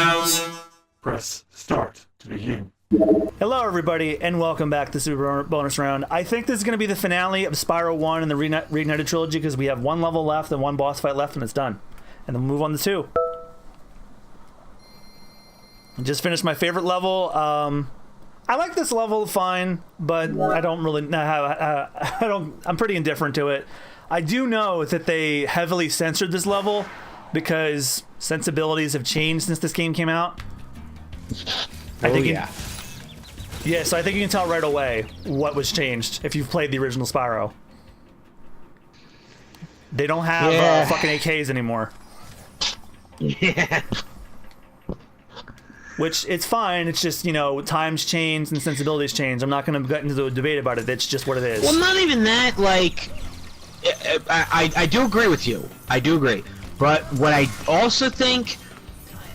Mouse. Press start to begin. Hello everybody, and welcome back to Super Bonus Round. I think this is going to be the finale of Spyro 1 and the Reignited Trilogy because we have one level left and one boss fight left and it's done. And then we'll move on to 2. I just finished my favorite level. I like this level fine, but I don't really know I'm pretty indifferent to it. I do know that they heavily censored this level because sensibilities have changed since this game came out. Yeah, so I think you can tell right away what was changed if you've played the original Spyro. They don't have fucking AKs anymore. Yeah. Which, it's fine, it's just, you know, times change and sensibilities change. I'm not going to get into a debate about it, it's just what it is. Well, not even that, like... I do agree with you. I do agree. But what I also think...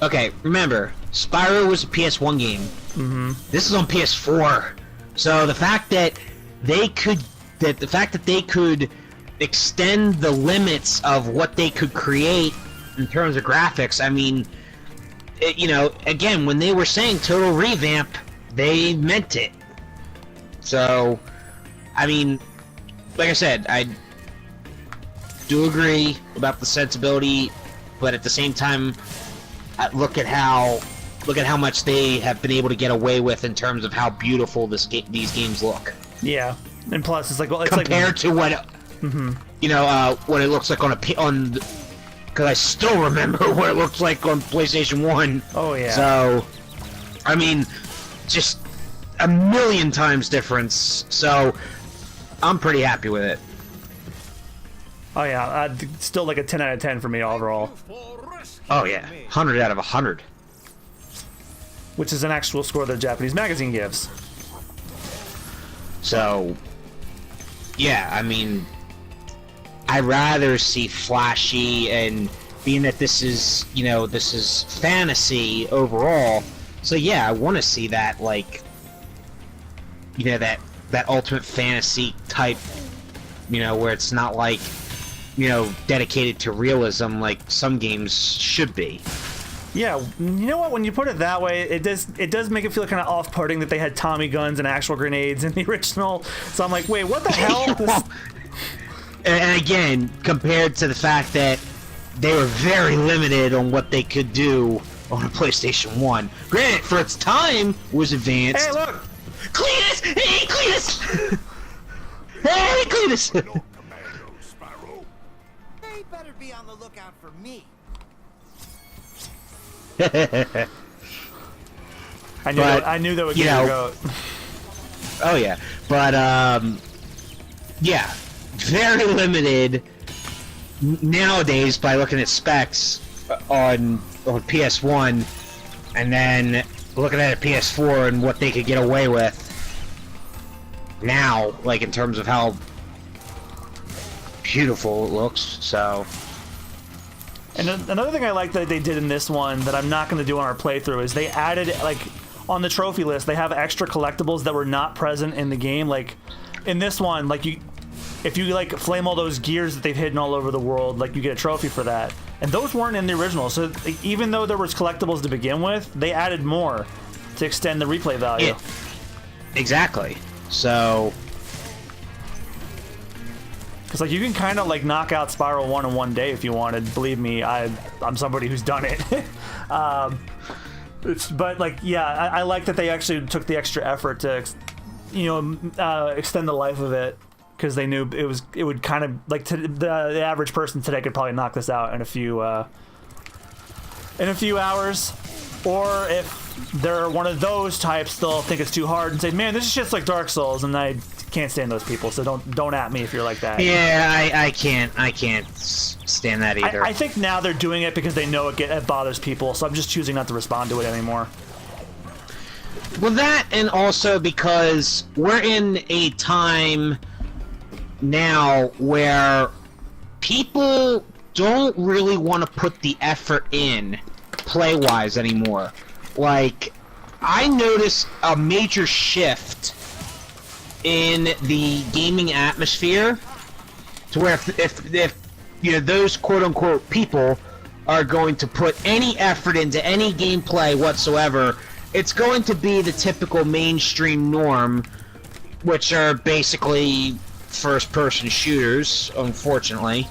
Okay, remember, Spyro was a PS1 game. Mm-hmm. This is on PS4. So the fact that they could... the fact that they could extend the limits of what they could create in terms of graphics, I mean... you know, again, when they were saying total revamp, they meant it. So, I mean, like I said, I do agree about the sensibility, but at the same time, look at how much they have been able to get away with in terms of how beautiful these games look. Yeah, and plus it's like, well, it's compared to what you know, what it looks like on because I still remember what it looks like on PlayStation 1. Oh, yeah. So, I mean, just a million times difference. So, I'm pretty happy with it. Oh, yeah. Still like a 10 out of 10 for me overall. Oh, yeah. 100 out of 100. Which is an actual score that Japanese magazine gives. So, yeah, I mean... I'd rather see flashy, and being that this is, you know, this is fantasy overall, so yeah, I want to see that, like, you know, that ultimate fantasy type, you know, where it's not like, you know, dedicated to realism like some games should be. Yeah, you know what? When you put it that way, it does make it feel kind of off-putting that they had Tommy guns and actual grenades in the original. So I'm like, wait, what the hell? And again, compared to the fact that they were very limited on what they could do on a PlayStation 1. Granted, for its time, was advanced. Hey, look! Cletus! Hey, Cletus! Hey, Cletus! No commando, Spyro. They better be on the lookout for me. I knew that would get you go. Oh yeah, but yeah. Very limited nowadays by looking at specs on PS1 and then looking at a PS4 and what they could get away with now, like in terms of how beautiful it looks. So, and another thing I like that they did in this one that I'm not going to do on our playthrough is they added, like, on the trophy list they have extra collectibles that were not present in the game. Like in this one, like, if you, like, flame all those gears that they've hidden all over the world, like, you get a trophy for that. And those weren't in the original, so even though there was collectibles to begin with, they added more to extend the replay value. Yeah, exactly. So... Because, like, you can kind of, like, knock out Spyro 1 in one day if you wanted. Believe me, I'm somebody who's done it. But, like, yeah, I like that they actually took the extra effort to, you know, extend the life of it. Because they knew it would kind of, like, the average person today could probably knock this out in a few hours, or if they're one of those types, they'll think it's too hard and say, "Man, this is just like Dark Souls," and I can't stand those people. So don't at me if you're like that. Yeah, I can't stand that either. I think now they're doing it because they know it bothers people. So I'm just choosing not to respond to it anymore. Well, that, and also because we're in a time now where people don't really want to put the effort in play-wise anymore. Like, I noticed a major shift in the gaming atmosphere to where if you know, those quote-unquote people are going to put any effort into any gameplay whatsoever, it's going to be the typical mainstream norm, which are basically first-person shooters, unfortunately.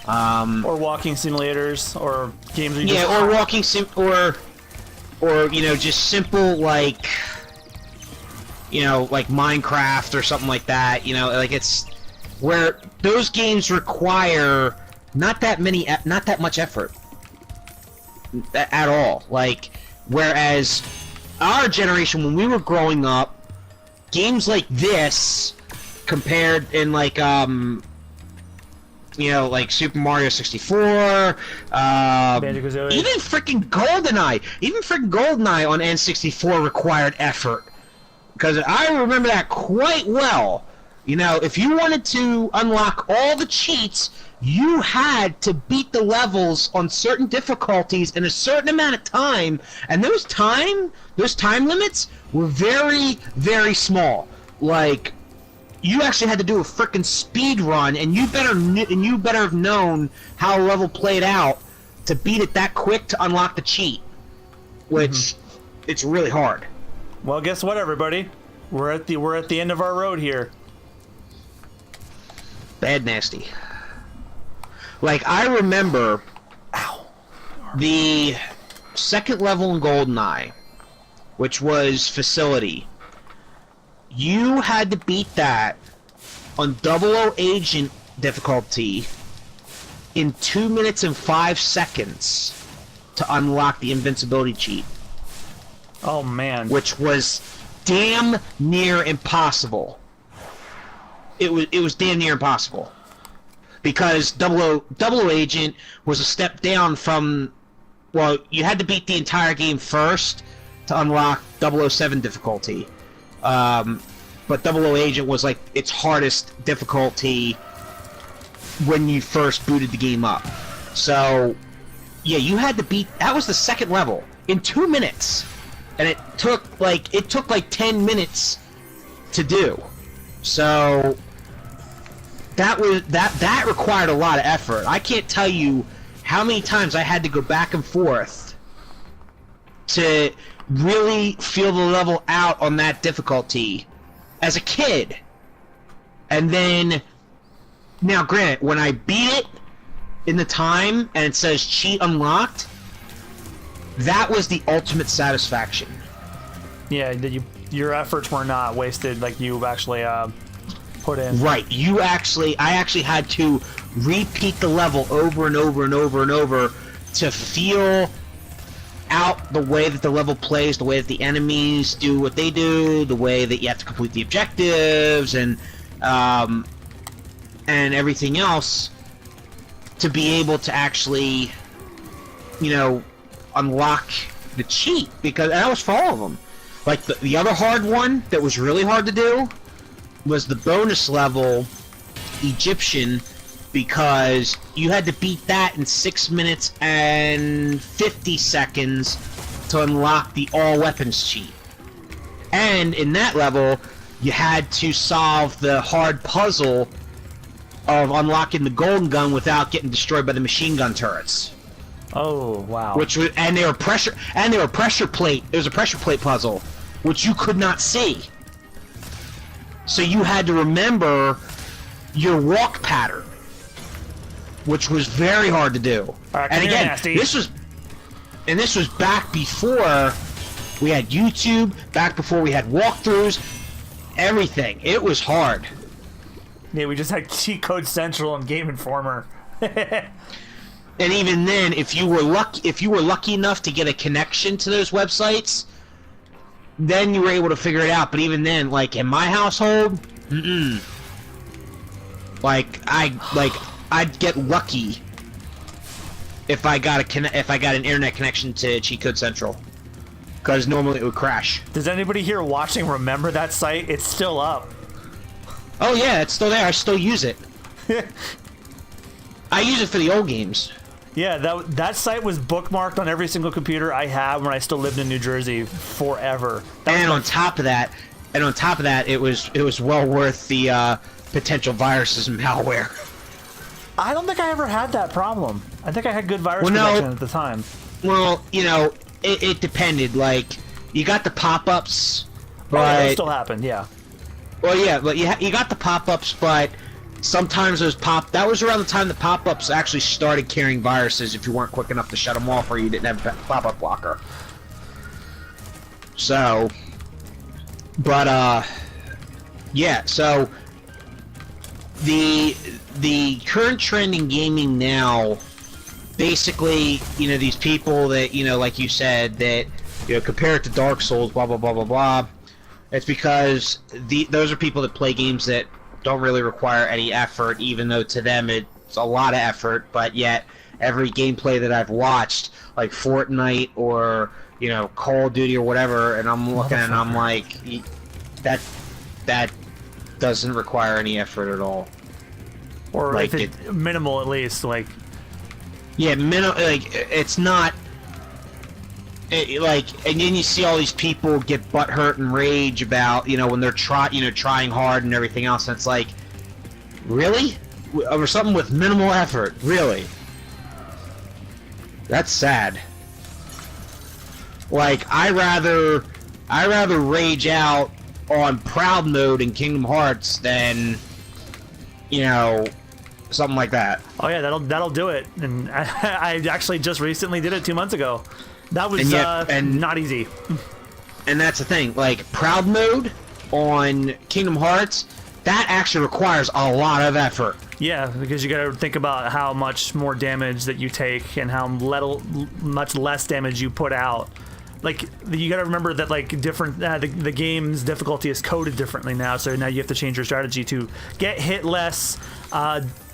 Or walking simulators, or games where you Yeah, just... or walking sim, or you know, just simple like, you know, like Minecraft or something like that. You know, like it's where those games require not that much effort at all. Like, whereas our generation, when we were growing up, games like this compared in like you know, like Super Mario 64, Banjo-Kazooie. even freaking GoldenEye on N64 required effort. Because I remember that quite well. You know, if you wanted to unlock all the cheats, you had to beat the levels on certain difficulties in a certain amount of time, and those time limits were very, very small. Like, you actually had to do a frickin' speed run, and you better have known how a level played out to beat it that quick to unlock the cheat, which it's really hard. Well, guess what, everybody? We're at the end of our road here. Bad nasty. Like, I remember the second level in GoldenEye, which was Facility. You had to beat that on 00 Agent difficulty in 2 minutes and 5 seconds to unlock the invincibility cheat. Oh, man. Which was damn near impossible. It was damn near impossible. Because 00 Agent was a step down from... Well, you had to beat the entire game first to unlock 007 difficulty. But 00 Agent was like its hardest difficulty when you first booted the game up. So, yeah, you had to beat... That was the second level in 2 minutes. And it took like 10 minutes to do. So that required a lot of effort. I can't tell you how many times I had to go back and forth to really feel the level out on that difficulty as a kid. And then, now granted, when I beat it in the time and it says cheat unlocked, that was the ultimate satisfaction. Yeah, your efforts were not wasted, like you've actually put in. Right, I actually had to repeat the level over and over and over and over to feel out the way that the level plays, the way that the enemies do what they do, the way that you have to complete the objectives, and everything else, to be able to actually, you know, unlock the cheat. Because that was for all of them. Like the other hard one that was really hard to do was the bonus level Egyptian, because you had to beat that in 6 minutes and 50 seconds to unlock the all weapons cheat. And in that level, you had to solve the hard puzzle of unlocking the golden gun without getting destroyed by the machine gun turrets. Oh, wow. Which was, and they were pressure plate. It was a pressure plate puzzle, which you could not see. So you had to remember your walk pattern, which was very hard to do. And again, this was back before we had YouTube, back before we had walkthroughs, everything. It was hard. Yeah, we just had Cheat Code Central and Game Informer. And even then, if you were lucky enough to get a connection to those websites, then you were able to figure it out. But even then, like in my household, I'd get lucky if I got an internet connection to Cheat Code Central, because normally it would crash. Does anybody here watching remember that site? It's still up. Oh yeah, it's still there. I still use it. I use it for the old games. Yeah, that site was bookmarked on every single computer I had when I still lived in New Jersey forever. And on top of that, it was well worth the potential viruses and malware. I don't think I ever had that problem. I think I had good virus Well, no. protection at the time. Well, you know, it depended. Like, you got the pop-ups, Oh, yeah, but that still happened, yeah. well, yeah, but you got the pop-ups, but sometimes those that was around the time the pop-ups actually started carrying viruses if you weren't quick enough to shut them off or you didn't have a pop-up blocker. So, but yeah, so the current trend in gaming now, basically, you know, these people that, you know, like you said, that, you know, compare it to Dark Souls, blah blah blah blah blah. It's because those are people that play games that don't really require any effort, even though to them it's a lot of effort. But yet, every gameplay that I've watched, like Fortnite or, you know, Call of Duty or whatever, and I'm looking and I'm like, that doesn't require any effort at all. Or Like if it minimal at least, like... Yeah, like, it's not... like, and then you see all these people get butthurt and rage about, you know, when they're trying hard and everything else, and it's like, really? Over something with minimal effort, really? That's sad. Like, I rather rage out on Proud Mode in Kingdom Hearts than, you know, something like that. Oh yeah, that'll do it. And I actually just recently did it 2 months ago. That was not easy. And that's the thing, like, Proud Mode on Kingdom Hearts, that actually requires a lot of effort. Yeah, because you gotta think about how much more damage that you take and how much less damage you put out. Like, you gotta remember that, like, different the game's difficulty is coded differently now, so now you have to change your strategy to get hit less,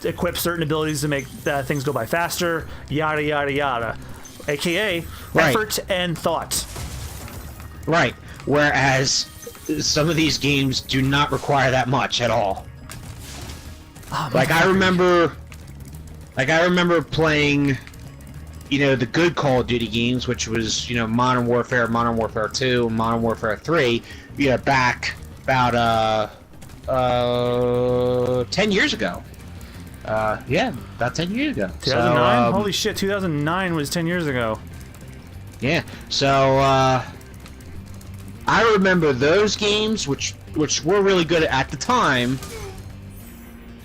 equip certain abilities to make things go by faster, yada yada yada. AKA Right. effort and thought. Right. Whereas some of these games do not require that much at all. Oh, like, I remember playing, you know, the good Call of Duty games, which was, you know, Modern Warfare 2, and Modern Warfare 3, you know, back about 10 years ago. Yeah, about 10 years ago. 2009? So, Holy shit, 2009 was 10 years ago. yeah, so, I remember those games, which were really good at the time.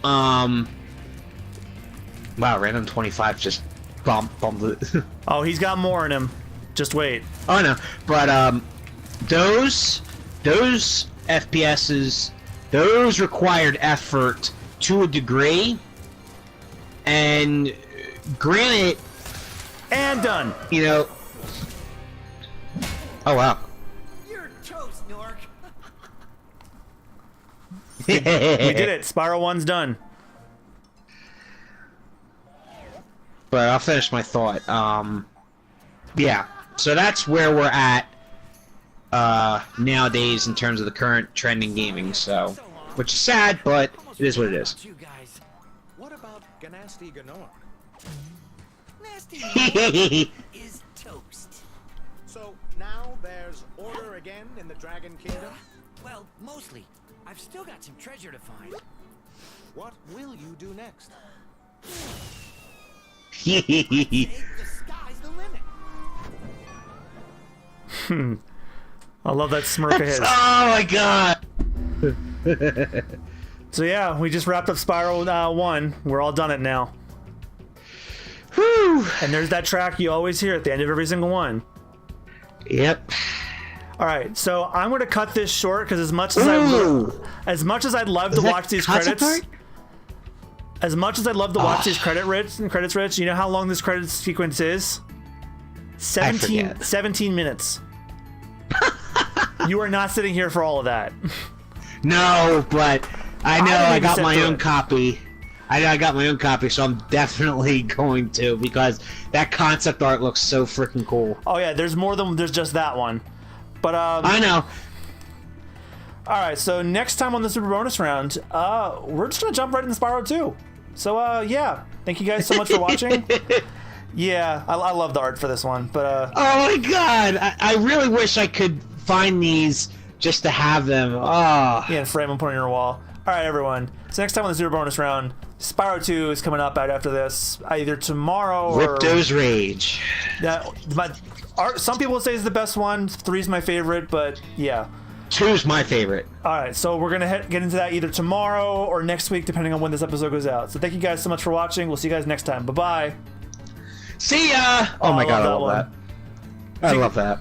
Wow, Random 25 just bumped it. Oh, he's got more in him. Just wait. Oh, no, but, those FPSs, those required effort to a degree, and granted, And done. you know, oh wow. You're toast, Nork. We did it. Spyro 1's done. But I'll finish my thought. Yeah, so that's where we're at nowadays in terms of the current trend in gaming. So, which is sad, but it is what it is. You guys. What about Ganasty Ganor? Nasty is toast. So now there's order again in the Dragon Kingdom? Well, mostly. I've still got some treasure to find. What will you do next? The sky's the limit. I love that smirk of his. Oh my god! So yeah, we just wrapped up Spyro 1. We're all done it now. Whew! And there's that track you always hear at the end of every single one. Yep. All right, so I'm going to cut this short because as much Ooh. as I'd love Is to that watch these concept credits, art? as much as I'd love to watch these credits, Rich, you know how long this credit sequence is? 17 minutes. You are not sitting here for all of that. No, but I know I I got sit my through own it. copy. I got my own copy, so I'm definitely going to, because that concept art looks so freaking cool. Oh yeah, there's more than there's just that one. But I know. all right, so next time on the Super Bonus Round, we're just gonna jump right into Spyro 2. So yeah, thank you guys so much for watching. Yeah, I love the art for this one, but Oh my god! I really wish I could find these just to have them. Oh. yeah, frame and put on your wall. All right, everyone. So next time on the Super Bonus Round, Spyro 2 is coming up after this, either tomorrow or... Ripto's Rage. Yeah, some people say it's the best one. 3's my favorite, but yeah. 2's my favorite. All right, so we're gonna get into that either tomorrow or next week, depending on when this episode goes out. So thank you guys so much for watching. We'll see you guys next time. Bye bye. See ya. Oh my god, I love one. that. I love that.